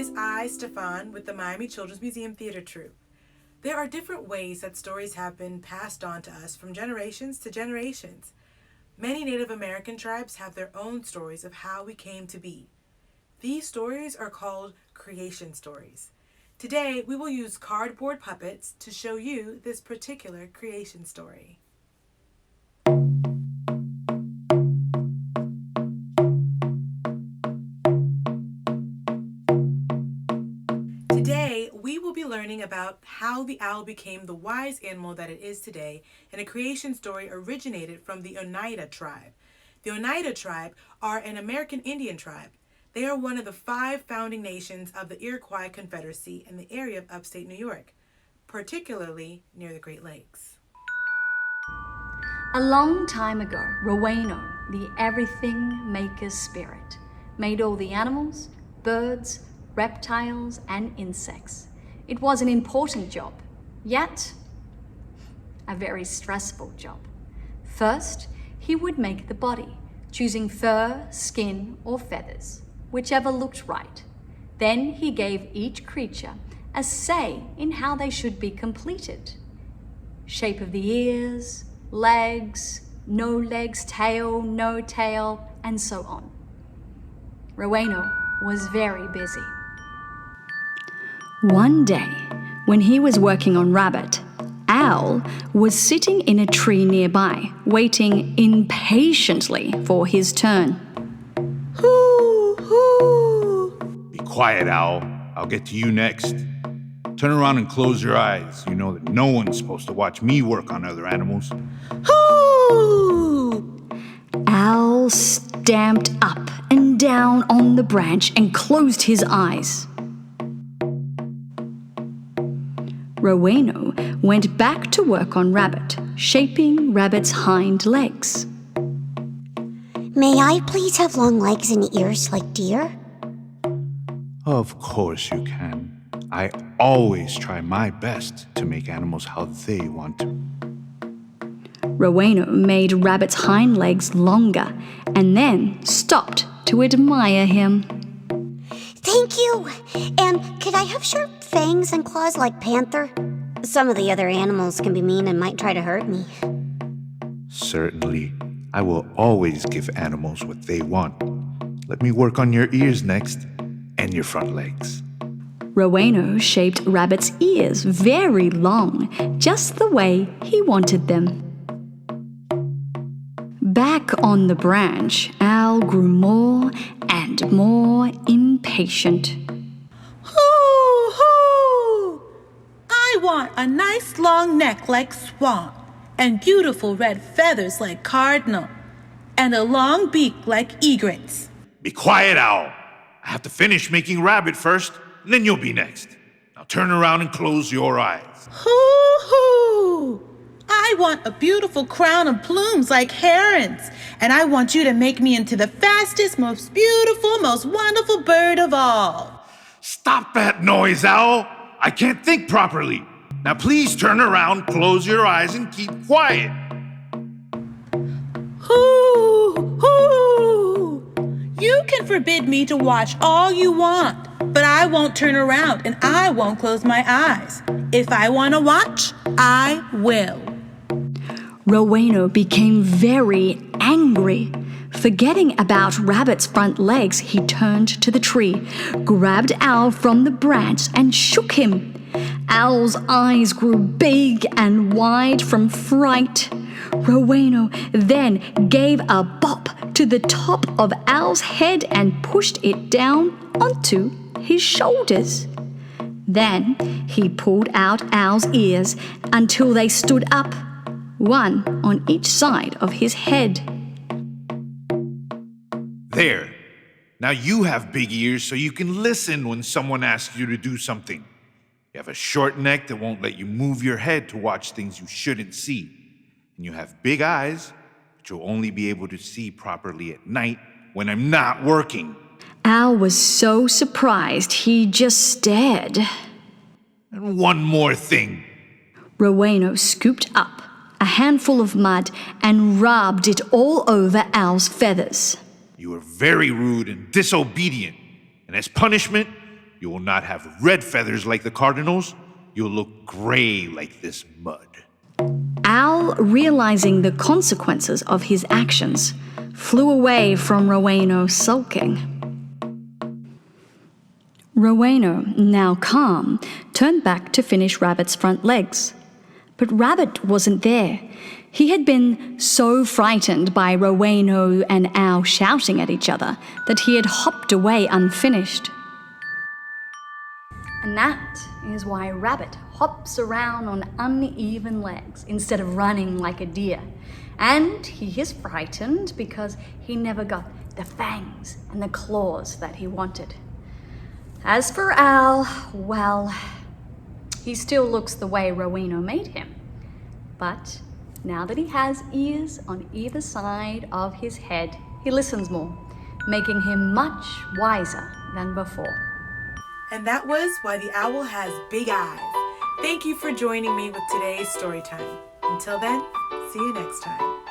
is I, Stefan, with the Miami Children's Museum Theater Troupe. There are different ways that stories have been passed on to us from generations to generations. Many Native American tribes have their own stories of how we came to be. These stories are called creation stories. Today, we will use cardboard puppets to show you this particular creation story. Today, we will be learning about how the owl became the wise animal that it is today, and a creation story originated from the Onieda Tribe. The Oneida Tribe are an American Indian tribe. They are one of the 5 founding nations of the Iroquois Confederacy in the area of upstate New York, particularly near the Great Lakes. A long time ago, Roweno, the everything maker spirit, made all the animals, birds, reptiles, and insects. It was an important job, yet a very stressful job. First, he would make the body, choosing fur, skin, or feathers, whichever looked right. Then he gave each creature a say in how they should be completed. Shape of the ears, legs, no legs, tail, no tail, and so on. Roweno was very busy. One day, when he was working on Rabbit, Owl was sitting in a tree nearby, waiting impatiently for his turn. Hoo, hoo. Be quiet, Owl. I'll get to you next. Turn around and close your eyes. You know that no one's supposed to watch me work on other animals. Hoo! Owl stamped up and down on the branch and closed his eyes. Roweno went back to work on Rabbit, shaping Rabbit's hind legs. May I please have long legs and ears like deer? Of course you can. I always try my best to make animals how they want to. Roweno made Rabbit's hind legs longer and then stopped to admire him. Thank you! And could I have sharp fangs and claws like Panther? Some of the other animals can be mean and might try to hurt me. Certainly. I will always give animals what they want. Let me work on your ears next, and your front legs. Roweno shaped Rabbit's ears very long, just the way he wanted them. Back on the branch, Owl grew more and more impatient. Hoo, hoo! I want a nice long neck like Swan, and beautiful red feathers like Cardinal, and a long beak like Egrets. Be quiet, Owl. I have to finish making Rabbit first, and then you'll be next. Now turn around and close your eyes. Hoo, hoo! I want a beautiful crown of plumes like herons, and I want you to make me into the fastest, most beautiful, most wonderful bird of all. Stop that noise, Owl. I can't think properly. Now please turn around, close your eyes, and keep quiet. Hoo, hoo! You can forbid me to watch all you want, but I won't turn around and I won't close my eyes. If I want to watch, I will. Roweno became very angry. Forgetting about Rabbit's front legs, he turned to the tree, grabbed Owl from the branch and shook him. Owl's eyes grew big and wide from fright. Roweno then gave a bop to the top of Owl's head and pushed it down onto his shoulders. Then he pulled out Owl's ears until they stood up, one on each side of his head. There. Now you have big ears so you can listen when someone asks you to do something. You have a short neck that won't let you move your head to watch things you shouldn't see. And you have big eyes, but you'll only be able to see properly at night when I'm not working. Owl was so surprised he just stared. And one more thing. Roweno scooped up a handful of mud and rubbed it all over Owl's feathers. You are very rude and disobedient, and as punishment, You will not have red feathers like the cardinals. You'll look gray like this mud. Owl, realizing the consequences of his actions, flew away from Roweno sulking. Roweno, now calm, turned back to finish Rabbit's front legs. But Rabbit wasn't there. He had been so frightened by Roweno and Owl shouting at each other that he had hopped away unfinished. And that is why Rabbit hops around on uneven legs instead of running like a deer. And he is frightened because he never got the fangs and the claws that he wanted. As for Owl, well, he still looks the way Roweno made him. But now that he has ears on either side of his head, he listens more, making him much wiser than before. And that was Why the Owl Has Big Eyes. Thank you for joining me with today's story time. Until then, see you next time.